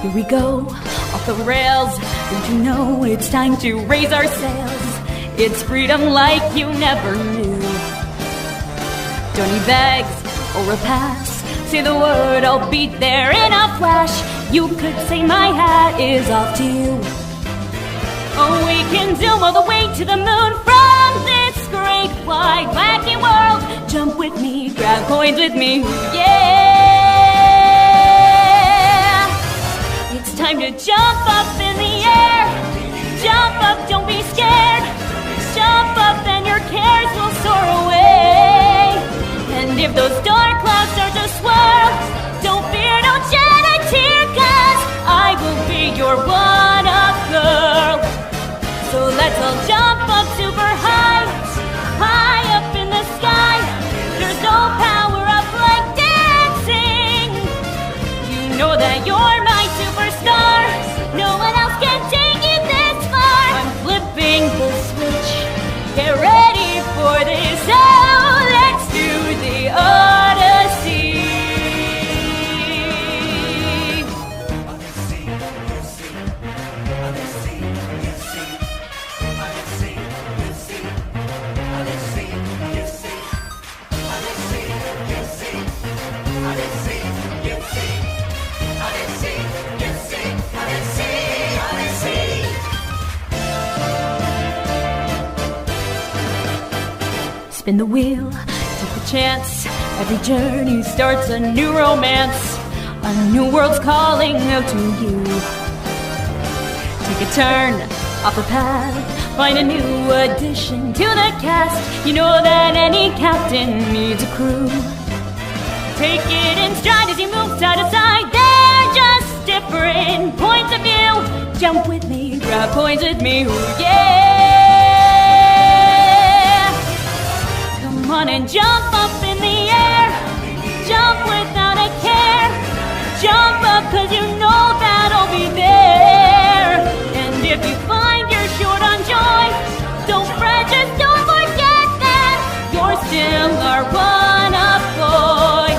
Here we go, off the rails. Don't you know it's time to raise our sails? It's freedom like you never knew. Don't need bags or a pass. Say the word, I'll be there in a flash. You could say my hat is off to you. Oh, we can zoom all the way to the moon from this great wide wacky world. Jump with me, grab coins with me, yeah! It's time to jump up in the air. Jump up, don't be scared. Jump up and your cares will soar away. And if those dark clouds start to swirl, don't fear, don't shed a tear, 'cause I will be your one-up girl. So let's all jump up super high, high up in the sky. There's no power up like dancing. You know that you're my superstar. No one else can take it this far. I'm flipping the switch. Get ready for this. Oh, let's do the Odyssey. Spin the wheel, take a chance. Every journey starts a new romance. A new world's calling out to you. Take a turn off the path. Find a new addition to the cast. You know that any captain needs a crew. Take it in stride as you move side to side. They're just different points of view. Jump with me, grab coins with me, ooh, yeah! Come on and jump up in the air. Jump without a care. Jump up 'cause you know that I'll be there. And if you find you're short on joy, don't fret, just don't forget that you're still our one-up boy.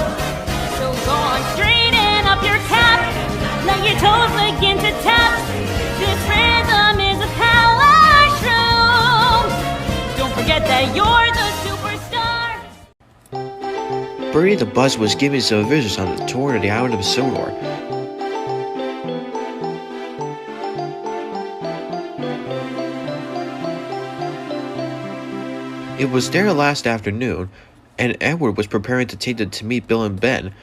So go on, straighten up your cap. Let your toes begin to tap. This rhythm is a power shroom. Don't forget that you're the superstar. Birdie the Bus was giving some visits on the tour to the island of Sodor. It was their last afternoon, and Edward was preparing to take them to meet Bill and Ben.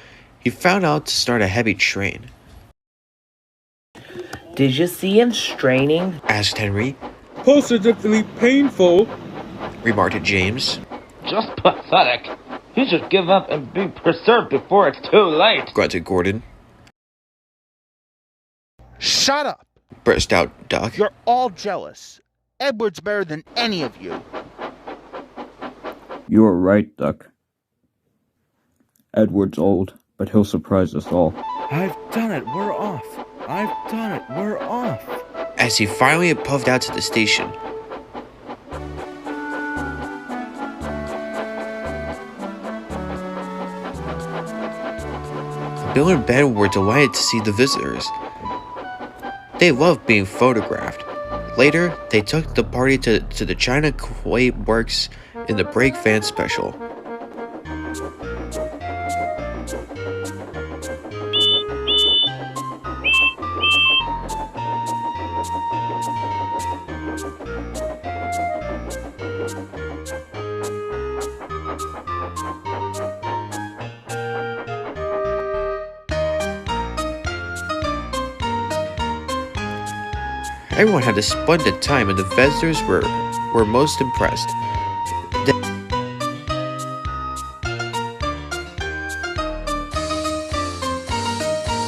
He found out to start a heavy train. Did you see him straining? Asked Henry. Positively painful, Remarked James. Just pathetic. He should give up and be preserved before it's too late. Grunted Gordon. Shut up! Burst out Doc. You're all jealous. Edward's better than any of you. You are right, Duck. Edward's old, but he'll surprise us all. I've done it, we're off. I've done it, we're off. As he finally puffed out to the station. Bill and Ben were delighted to see the visitors. They loved being photographed. Later, they took the party to the China Clay Works in the Break Fan Special. Everyone had a splendid time, and the visitors were most impressed.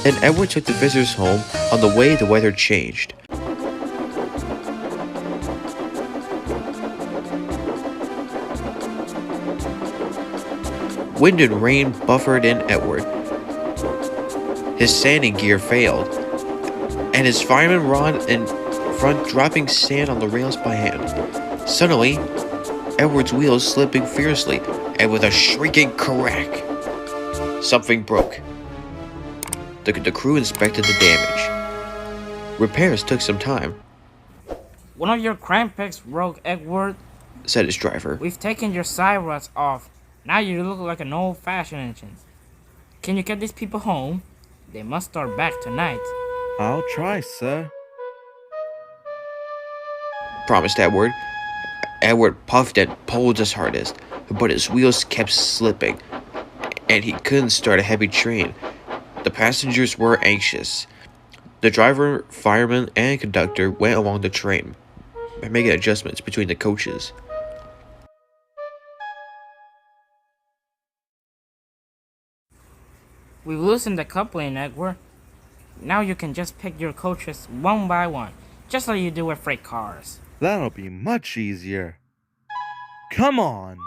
Then Edward took the visitors home. On the way, the weather changed. Wind and rain buffered in Edward. His sanding gear failed, and his fireman rod in front dropping sand on the rails by hand. Suddenly, Edward's wheels slipping fiercely, and with a shrieking crack, something broke. The crew inspected the damage. Repairs took some time, One of your crime picks broke, Edward. said his driver. We've taken your side rods off. Now you look like an old-fashioned engine. Can you get these people home? They must start back tonight. I'll try, sir. Promised Edward. Edward puffed and pulled his hardest, but his wheels kept slipping, and he couldn't start a heavy train. The passengers were anxious. The driver, fireman, and conductor went along the train, making adjustments between the coaches. We've loosened the coupling, Edward. Now you can just pick your coaches one by one, just like you do with freight cars. That'll be much easier. Come on.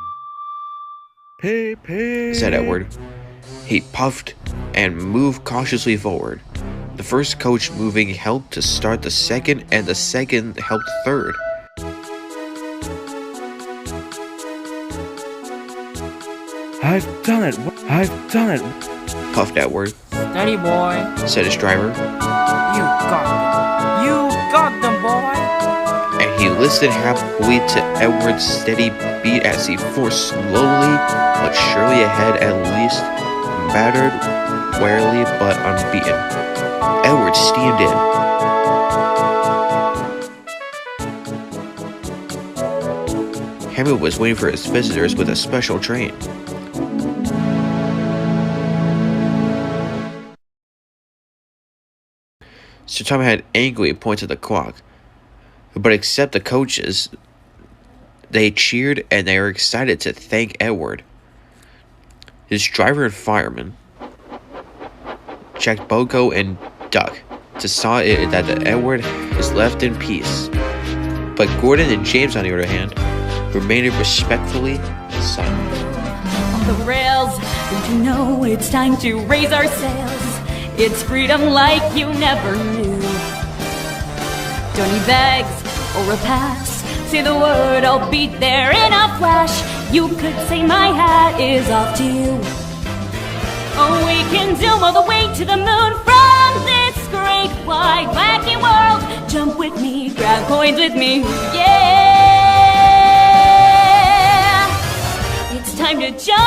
Pay, Said Edward. He puffed and moved cautiously forward. The first coach moving helped to start the second, and the second helped the third. I've done it. I've done it. Puffed Edward, Steady, boy. said his driver, You got them. You got them, boy. and he listened happily to Edward's steady beat as he forced slowly but surely ahead, at least battered, warily but unbeaten. Edward steamed in. Hamilton was waiting for his visitors with a special train. Sir Tom had angrily pointed the clock, but except the coaches, they cheered and they were excited to thank Edward. His driver and fireman checked Boco and Duck to saw it that the Edward is left in peace, but Gordon and James, on the other hand, remained respectfully silent. On the rails, don't you know it's time to raise our sails? It's freedom like you never knew. Don't need bags or a pass. Say the word, I'll be there in a flash. You could say my hat is off to you. Oh, we can zoom all the way to the moon from this great wide wacky world. Jump with me, grab coins with me, yeah. It's time to jump